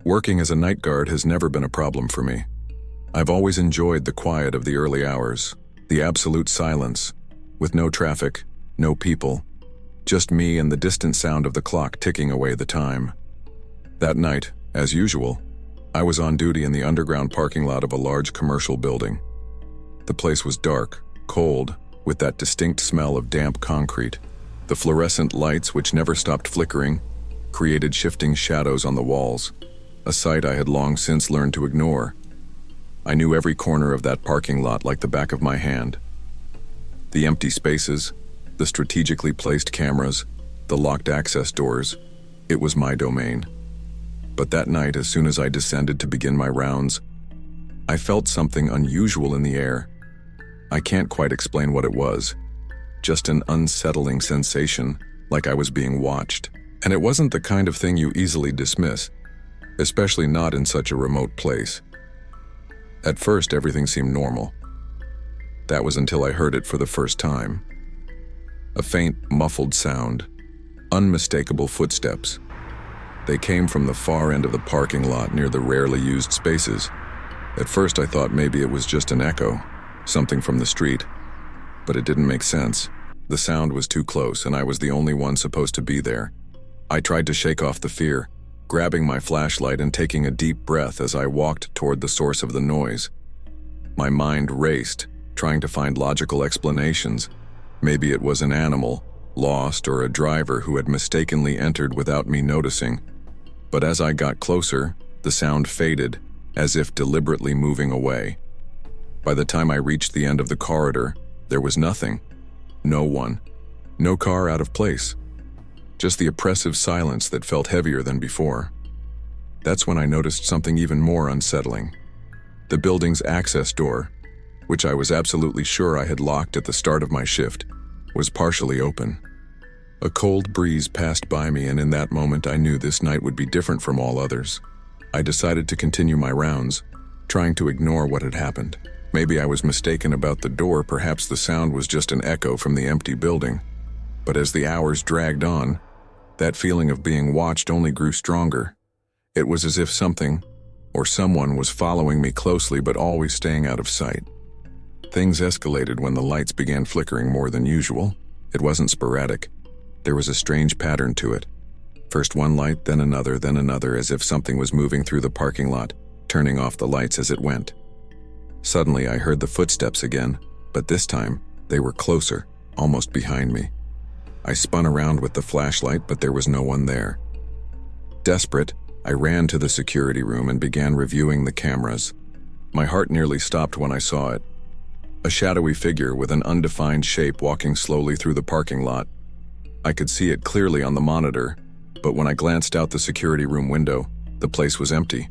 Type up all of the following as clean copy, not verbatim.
Working as a night guard has never been a problem for me. I've always enjoyed the quiet of the early hours, the absolute silence, with no traffic, no people, just me and the distant sound of the clock ticking away the time. That night, as usual, I was on duty in the underground parking lot of a large commercial building. The place was dark, cold, with that distinct smell of damp concrete. The fluorescent lights, which never stopped flickering, created shifting shadows on the walls, a sight I had long since learned to ignore. I knew every corner of that parking lot like the back of my hand. The empty spaces, the strategically placed cameras, the locked access doors, it was my domain. But that night, as soon as I descended to begin my rounds, I felt something unusual in the air. I can't quite explain what it was, just an unsettling sensation, like I was being watched. And it wasn't the kind of thing you easily dismiss, especially not in such a remote place. At first, everything seemed normal. That was until I heard it for the first time. A faint, muffled sound, unmistakable footsteps. They came from the far end of the parking lot near the rarely used spaces. At first, I thought maybe it was just an echo, something from the street, but it didn't make sense. The sound was too close, and I was the only one supposed to be there. I tried to shake off the fear, grabbing my flashlight and taking a deep breath as I walked toward the source of the noise. My mind raced, trying to find logical explanations. Maybe it was an animal, lost, or a driver who had mistakenly entered without me noticing. But as I got closer, the sound faded, as if deliberately moving away. By the time I reached the end of the corridor, there was nothing. No one. No car out of place. Just the oppressive silence that felt heavier than before. That's when I noticed something even more unsettling. The building's access door, which I was absolutely sure I had locked at the start of my shift, was partially open. A cold breeze passed by me, and in that moment I knew this night would be different from all others. I decided to continue my rounds, trying to ignore what had happened. Maybe I was mistaken about the door, perhaps the sound was just an echo from the empty building. But as the hours dragged on, that feeling of being watched only grew stronger. It was as if something, or someone, was following me closely but always staying out of sight. Things escalated when the lights began flickering more than usual. It wasn't sporadic. There was a strange pattern to it. First one light, then another, as if something was moving through the parking lot, turning off the lights as it went. Suddenly I heard the footsteps again, but this time they were closer, almost behind me. I spun around with the flashlight, but there was no one there. Desperate, I ran to the security room and began reviewing the cameras. My heart nearly stopped when I saw it. A shadowy figure with an undefined shape walking slowly through the parking lot. I could see it clearly on the monitor, but when I glanced out the security room window, the place was empty.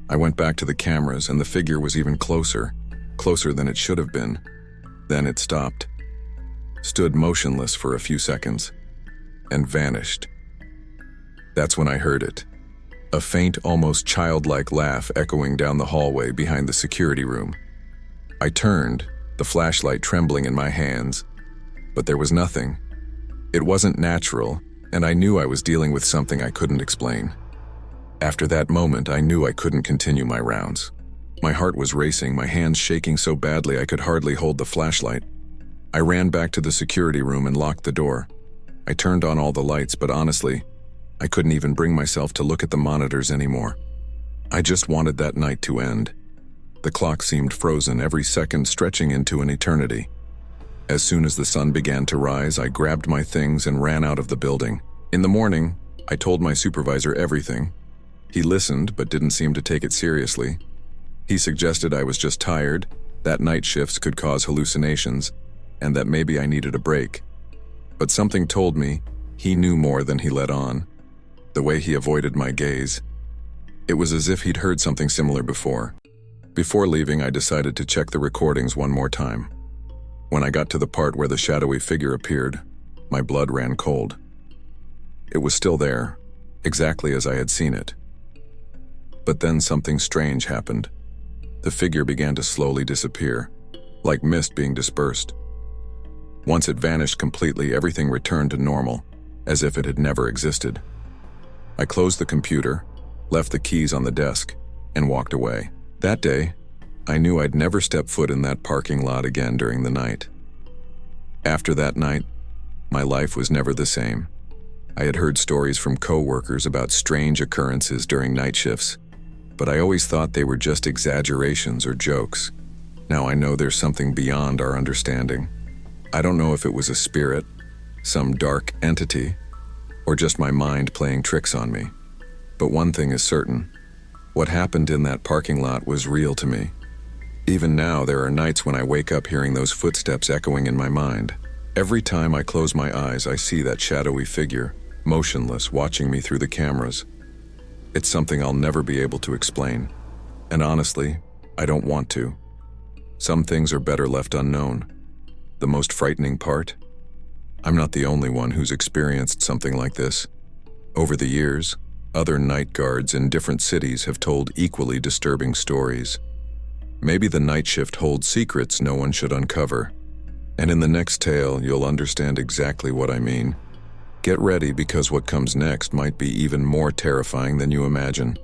I went back to the cameras, and the figure was even closer than it should have been. Then it stopped, stood motionless for a few seconds, and vanished. That's when I heard it. A faint, almost childlike laugh echoing down the hallway behind the security room. I turned, the flashlight trembling in my hands, but there was nothing. It wasn't natural, and I knew I was dealing with something I couldn't explain. After that moment, I knew I couldn't continue my rounds. My heart was racing, my hands shaking so badly I could hardly hold the flashlight. I ran back to the security room and locked the door. I turned on all the lights, but honestly, I couldn't even bring myself to look at the monitors anymore. I just wanted that night to end. The clock seemed frozen, every second stretching into an eternity. As soon as the sun began to rise, I grabbed my things and ran out of the building. In the morning, I told my supervisor everything. He listened, but didn't seem to take it seriously. He suggested I was just tired, that night shifts could cause hallucinations, and that maybe I needed a break. But something told me he knew more than he let on. The way he avoided my gaze. It was as if he'd heard something similar before. Before leaving, I decided to check the recordings one more time. When I got to the part where the shadowy figure appeared, my blood ran cold. It was still there, exactly as I had seen it. But then something strange happened. The figure began to slowly disappear, like mist being dispersed. Once it vanished completely, everything returned to normal, as if it had never existed. I closed the computer, left the keys on the desk, and walked away. That day, I knew I'd never step foot in that parking lot again during the night. After that night, my life was never the same. I had heard stories from co-workers about strange occurrences during night shifts, but I always thought they were just exaggerations or jokes. Now I know there's something beyond our understanding. I don't know if it was a spirit, some dark entity, or just my mind playing tricks on me. But one thing is certain. What happened in that parking lot was real to me. Even now, there are nights when I wake up hearing those footsteps echoing in my mind. Every time I close my eyes, I see that shadowy figure, motionless, watching me through the cameras. It's something I'll never be able to explain. And honestly, I don't want to. Some things are better left unknown. The most frightening part? I'm not the only one who's experienced something like this. Over the years, other night guards in different cities have told equally disturbing stories. Maybe the night shift holds secrets no one should uncover. And in the next tale, you'll understand exactly what I mean. Get ready, because what comes next might be even more terrifying than you imagine.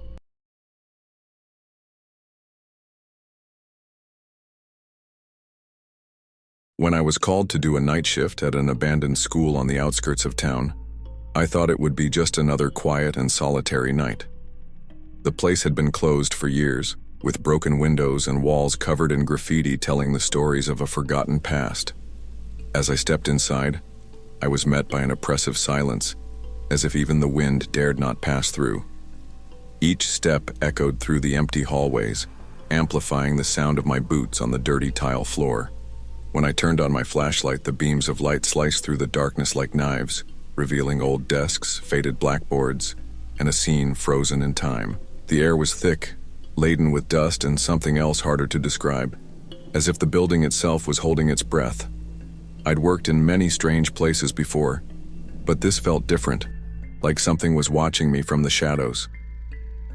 When I was called to do a night shift at an abandoned school on the outskirts of town, I thought it would be just another quiet and solitary night. The place had been closed for years, with broken windows and walls covered in graffiti telling the stories of a forgotten past. As I stepped inside, I was met by an oppressive silence, as if even the wind dared not pass through. Each step echoed through the empty hallways, amplifying the sound of my boots on the dirty tile floor. When I turned on my flashlight, the beams of light sliced through the darkness like knives, revealing old desks, faded blackboards, and a scene frozen in time. The air was thick, laden with dust and something else harder to describe, as if the building itself was holding its breath. I'd worked in many strange places before, but this felt different, like something was watching me from the shadows.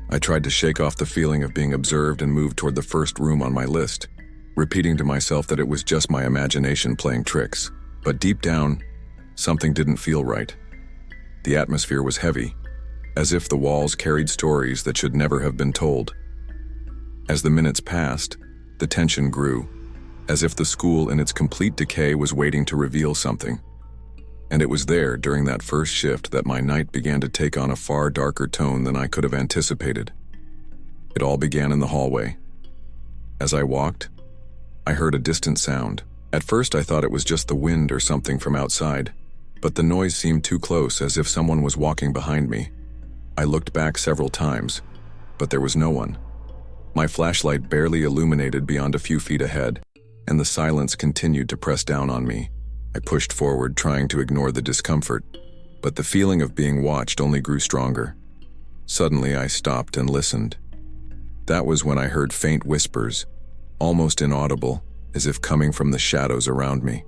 I tried to shake off the feeling of being observed and moved toward the first room on my list, repeating to myself that it was just my imagination playing tricks. But deep down, something didn't feel right. The atmosphere was heavy, as if the walls carried stories that should never have been told. As the minutes passed, the tension grew, as if the school in its complete decay was waiting to reveal something. And it was there, during that first shift, that my night began to take on a far darker tone than I could have anticipated. It all began in the hallway. As I walked, I heard a distant sound. At first I thought it was just the wind or something from outside, but the noise seemed too close, as if someone was walking behind me. I looked back several times, but there was no one. My flashlight barely illuminated beyond a few feet ahead, and the silence continued to press down on me. I pushed forward, trying to ignore the discomfort, but the feeling of being watched only grew stronger. Suddenly I stopped and listened. That was when I heard faint whispers, almost inaudible, as if coming from the shadows around me.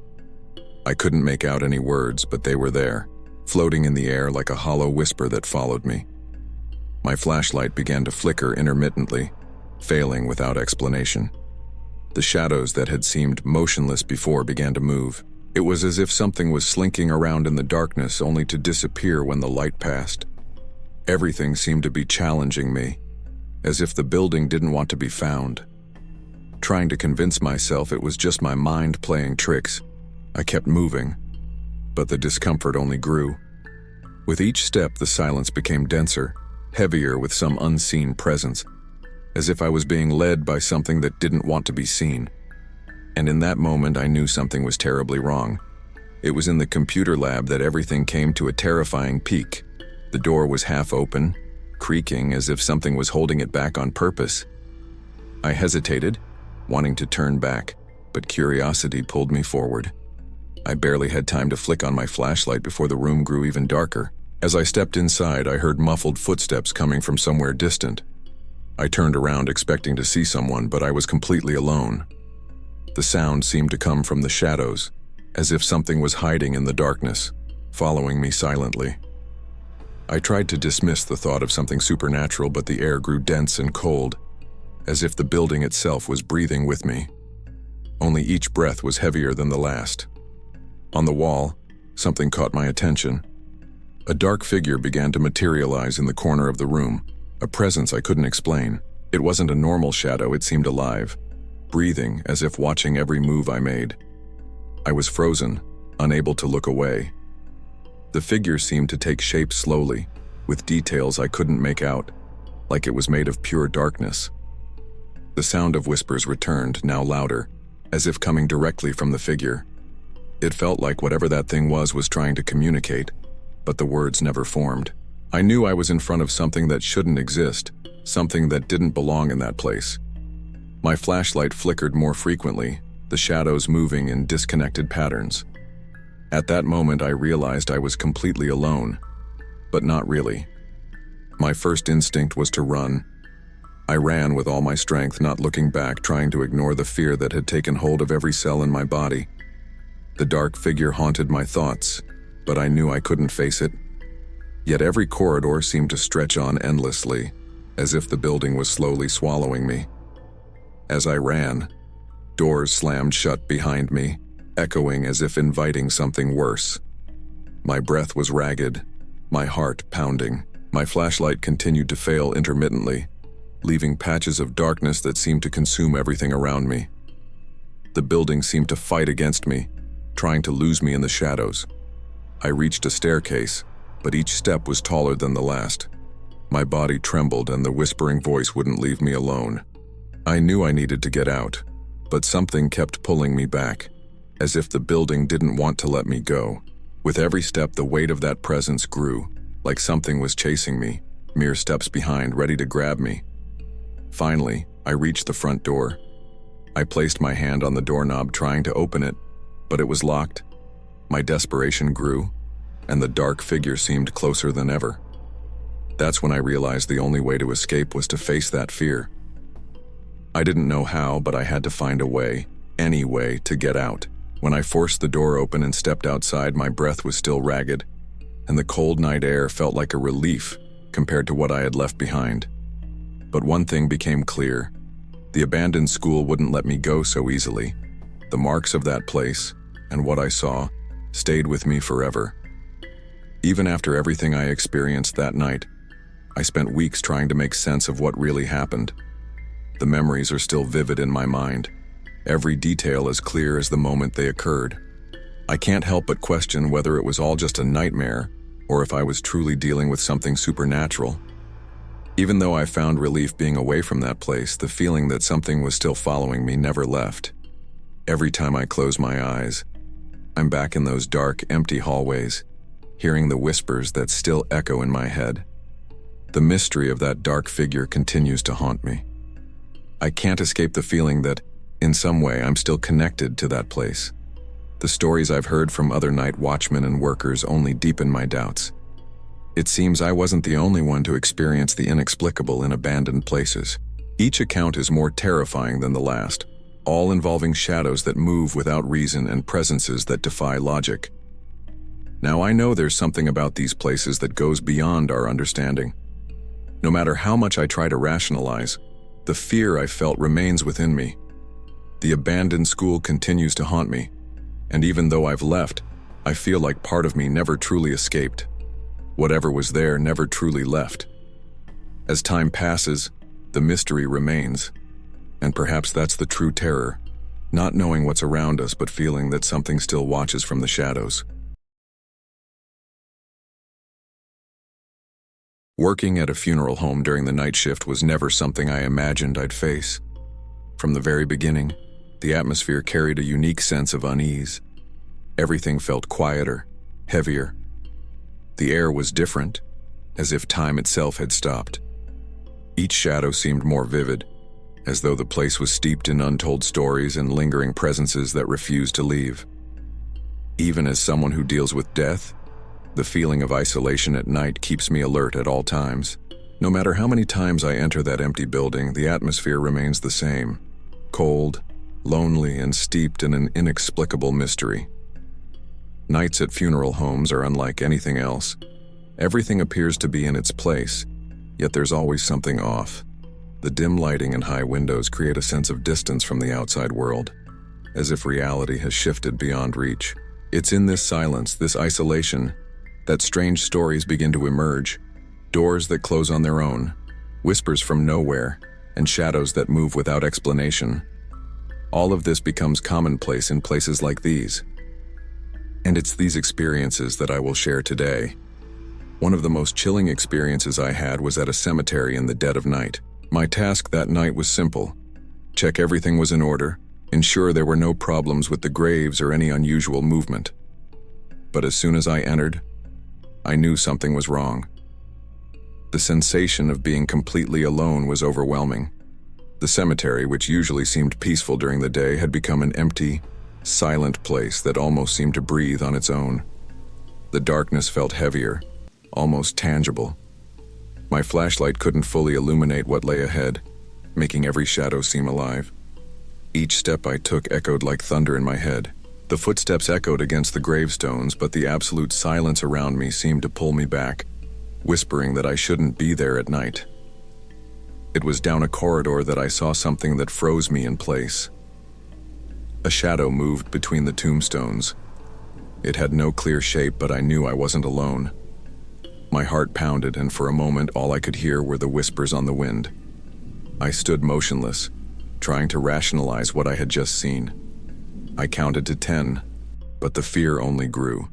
I couldn't make out any words, but they were there, floating in the air like a hollow whisper that followed me. My flashlight began to flicker intermittently, failing without explanation. The shadows that had seemed motionless before began to move. It was as if something was slinking around in the darkness, only to disappear when the light passed. Everything seemed to be challenging me, as if the building didn't want to be found. Trying to convince myself it was just my mind playing tricks, I kept moving, but the discomfort only grew. With each step, the silence became denser, heavier with some unseen presence, as if I was being led by something that didn't want to be seen. And in that moment, I knew something was terribly wrong. It was in the computer lab that everything came to a terrifying peak. The door was half open, creaking as if something was holding it back on purpose. I hesitated, wanting to turn back, but curiosity pulled me forward. I barely had time to flick on my flashlight before the room grew even darker. As I stepped inside, I heard muffled footsteps coming from somewhere distant. I turned around expecting to see someone, but I was completely alone. The sound seemed to come from the shadows, as if something was hiding in the darkness, following me silently. I tried to dismiss the thought of something supernatural, but the air grew dense and cold, as if the building itself was breathing with me. Only each breath was heavier than the last. On the wall, something caught my attention. A dark figure began to materialize in the corner of the room, A presence I couldn't explain. It wasn't a normal shadow, it seemed alive, breathing as if watching every move I made. I was frozen, unable to look away. The figure seemed to take shape slowly, with details I couldn't make out, like it was made of pure darkness. The sound of whispers returned, now louder, as if coming directly from the figure. It felt like whatever that thing was trying to communicate, but the words never formed. I knew I was in front of something that shouldn't exist, something that didn't belong in that place. My flashlight flickered more frequently, the shadows moving in disconnected patterns. At that moment, I realized I was completely alone, but not really. My first instinct was to run. I ran with all my strength, not looking back, trying to ignore the fear that had taken hold of every cell in my body. The dark figure haunted my thoughts, but I knew I couldn't face it. Yet every corridor seemed to stretch on endlessly, as if the building was slowly swallowing me. As I ran, doors slammed shut behind me, echoing as if inviting something worse. My breath was ragged, my heart pounding. My flashlight continued to fail intermittently, leaving patches of darkness that seemed to consume everything around me. The building seemed to fight against me, trying to lose me in the shadows. I reached a staircase, but each step was taller than the last. My body trembled and the whispering voice wouldn't leave me alone. I knew I needed to get out, but something kept pulling me back, as if the building didn't want to let me go. With every step, the weight of that presence grew, like something was chasing me, mere steps behind, ready to grab me. Finally, I reached the front door. I placed my hand on the doorknob, trying to open it, but it was locked. My desperation grew, and the dark figure seemed closer than ever. That's when I realized the only way to escape was to face that fear. I didn't know how, but I had to find a way, any way, to get out. When I forced the door open and stepped outside, my breath was still ragged, and the cold night air felt like a relief compared to what I had left behind. But one thing became clear. The abandoned school wouldn't let me go so easily. The marks of that place, and what I saw, stayed with me forever. Even after everything I experienced that night, I spent weeks trying to make sense of what really happened. The memories are still vivid in my mind, every detail as clear as the moment they occurred. I can't help but question whether it was all just a nightmare or if I was truly dealing with something supernatural. Even though I found relief being away from that place, the feeling that something was still following me never left. Every time I close my eyes, I'm back in those dark, empty hallways, hearing the whispers that still echo in my head. The mystery of that dark figure continues to haunt me. I can't escape the feeling that, in some way, I'm still connected to that place. The stories I've heard from other night watchmen and workers only deepen my doubts. It seems I wasn't the only one to experience the inexplicable in abandoned places. Each account is more terrifying than the last, all involving shadows that move without reason and presences that defy logic. Now, I know there's something about these places that goes beyond our understanding. No matter how much I try to rationalize, the fear I felt remains within me. The abandoned school continues to haunt me, and even though I've left, I feel like part of me never truly escaped. Whatever was there never truly left. As time passes, the mystery remains, and perhaps that's the true terror, not knowing what's around us but feeling that something still watches from the shadows. Working at a funeral home during the night shift was never something I imagined I'd face. From the very beginning, the atmosphere carried a unique sense of unease. Everything felt quieter, heavier. The air was different, as if time itself had stopped. Each shadow seemed more vivid, as though the place was steeped in untold stories and lingering presences that refused to leave. Even as someone who deals with death, the feeling of isolation at night keeps me alert at all times. No matter how many times I enter that empty building, the atmosphere remains the same, cold, lonely, and steeped in an inexplicable mystery. Nights at funeral homes are unlike anything else. Everything appears to be in its place, yet there's always something off. The dim lighting and high windows create a sense of distance from the outside world, as if reality has shifted beyond reach. It's in this silence, this isolation, that strange stories begin to emerge, doors that close on their own, whispers from nowhere, and shadows that move without explanation. All of this becomes commonplace in places like these. And it's these experiences that I will share today. One of the most chilling experiences I had was at a cemetery in the dead of night. My task that night was simple: check everything was in order, ensure there were no problems with the graves or any unusual movement. But as soon as I entered, I knew something was wrong. The sensation of being completely alone was overwhelming. The cemetery, which usually seemed peaceful during the day, had become an empty, silent place that almost seemed to breathe on its own. The darkness felt heavier, almost tangible. My flashlight couldn't fully illuminate what lay ahead, making every shadow seem alive. Each step I took echoed like thunder in my head. The footsteps echoed against the gravestones, but the absolute silence around me seemed to pull me back, whispering that I shouldn't be there at night. It was down a corridor that I saw something that froze me in place. A shadow moved between the tombstones. It had no clear shape, but I knew I wasn't alone. My heart pounded, and for a moment all I could hear were the whispers on the wind. I stood motionless, trying to rationalize what I had just seen. I counted to 10, but the fear only grew.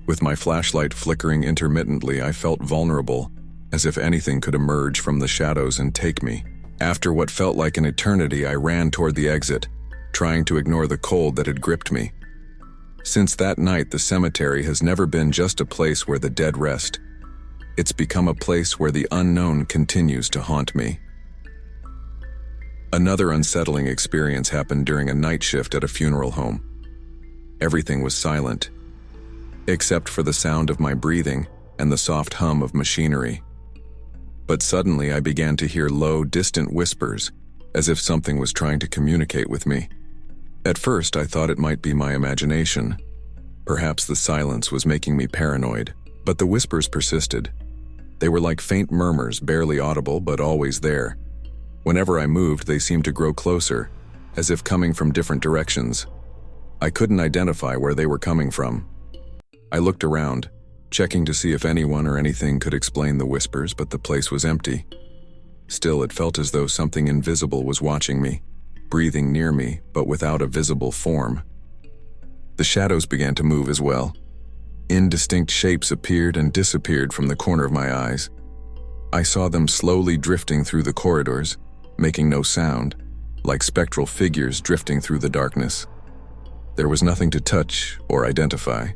With my flashlight flickering intermittently, I felt vulnerable, as if anything could emerge from the shadows and take me. After what felt like an eternity, I ran toward the exit, trying to ignore the cold that had gripped me. Since that night, the cemetery has never been just a place where the dead rest. It's become a place where the unknown continues to haunt me. Another unsettling experience happened during a night shift at a funeral home. Everything was silent, except for the sound of my breathing and the soft hum of machinery. But suddenly I began to hear low, distant whispers, as if something was trying to communicate with me. At first, I thought it might be my imagination. Perhaps the silence was making me paranoid, but the whispers persisted. They were like faint murmurs, barely audible, but always there. Whenever I moved, they seemed to grow closer, as if coming from different directions. I couldn't identify where they were coming from. I looked around, checking to see if anyone or anything could explain the whispers, but the place was empty. Still, it felt as though something invisible was watching me, breathing near me, but without a visible form. The shadows began to move as well. Indistinct shapes appeared and disappeared from the corner of my eyes. I saw them slowly drifting through the corridors, making no sound, like spectral figures drifting through the darkness. There was nothing to touch or identify,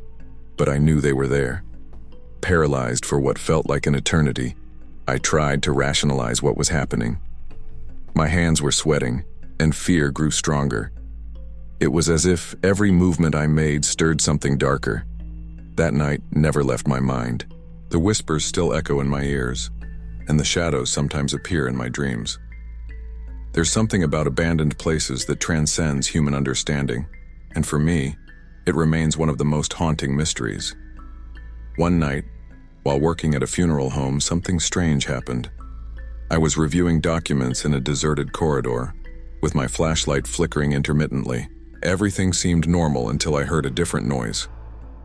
but I knew they were there. Paralyzed for what felt like an eternity, I tried to rationalize what was happening. My hands were sweating, and fear grew stronger. It was as if every movement I made stirred something darker. That night never left my mind. The whispers still echo in my ears, and the shadows sometimes appear in my dreams. There's something about abandoned places that transcends human understanding, and for me, it remains one of the most haunting mysteries. One night, while working at a funeral home, something strange happened. I was reviewing documents in a deserted corridor, with my flashlight flickering intermittently. Everything seemed normal until I heard a different noise,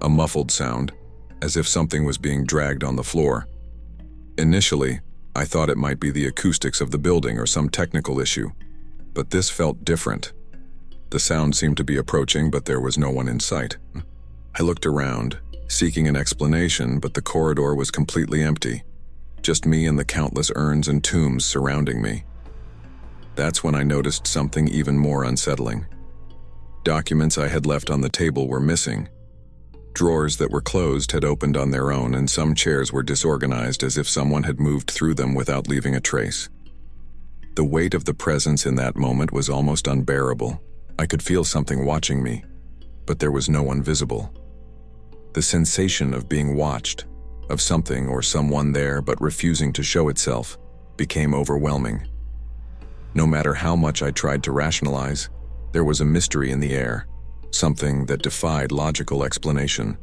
a muffled sound, as if something was being dragged on the floor. Initially, I thought it might be the acoustics of the building or some technical issue, but this felt different. The sound seemed to be approaching, but there was no one in sight. I looked around, seeking an explanation, but the corridor was completely empty, just me and the countless urns and tombs surrounding me. That's when I noticed something even more unsettling. Documents I had left on the table were missing. Drawers that were closed had opened on their own, and some chairs were disorganized as if someone had moved through them without leaving a trace. The weight of the presence in that moment was almost unbearable. I could feel something watching me, but there was no one visible. The sensation of being watched, of something or someone there but refusing to show itself, became overwhelming. No matter how much I tried to rationalize, there was a mystery in the air, something that defied logical explanation.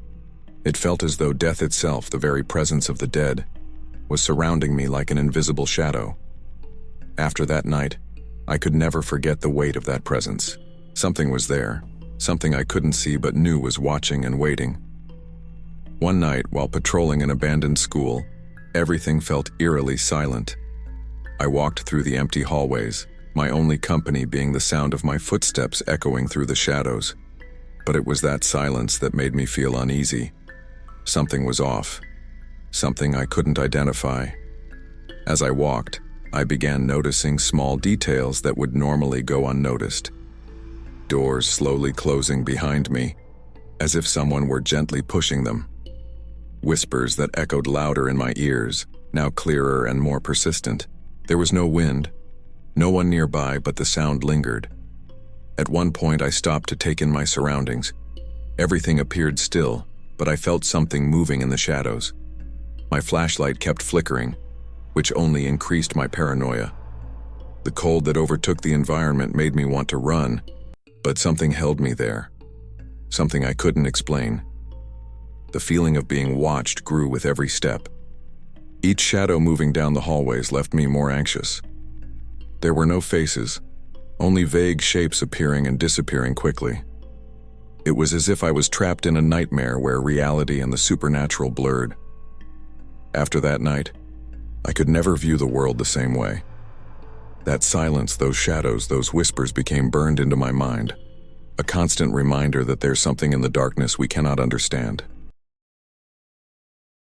It felt as though death itself, the very presence of the dead, was surrounding me like an invisible shadow. After that night, I could never forget the weight of that presence. Something was there, something I couldn't see but knew was watching and waiting. One night, while patrolling an abandoned school, everything felt eerily silent. I walked through the empty hallways, my only company being the sound of my footsteps echoing through the shadows. But it was that silence that made me feel uneasy. Something was off. Something I couldn't identify. As I walked, I began noticing small details that would normally go unnoticed. Doors slowly closing behind me, as if someone were gently pushing them. Whispers that echoed louder in my ears, now clearer and more persistent. There was no wind, no one nearby, but the sound lingered. At one point, I stopped to take in my surroundings. Everything appeared still, but I felt something moving in the shadows. My flashlight kept flickering, which only increased my paranoia. The cold that overtook the environment made me want to run, but something held me there. Something I couldn't explain. The feeling of being watched grew with every step. Each shadow moving down the hallways left me more anxious. There were no faces, only vague shapes appearing and disappearing quickly. It was as if I was trapped in a nightmare where reality and the supernatural blurred. After that night, I could never view the world the same way. That silence, those shadows, those whispers became burned into my mind, a constant reminder that there's something in the darkness we cannot understand.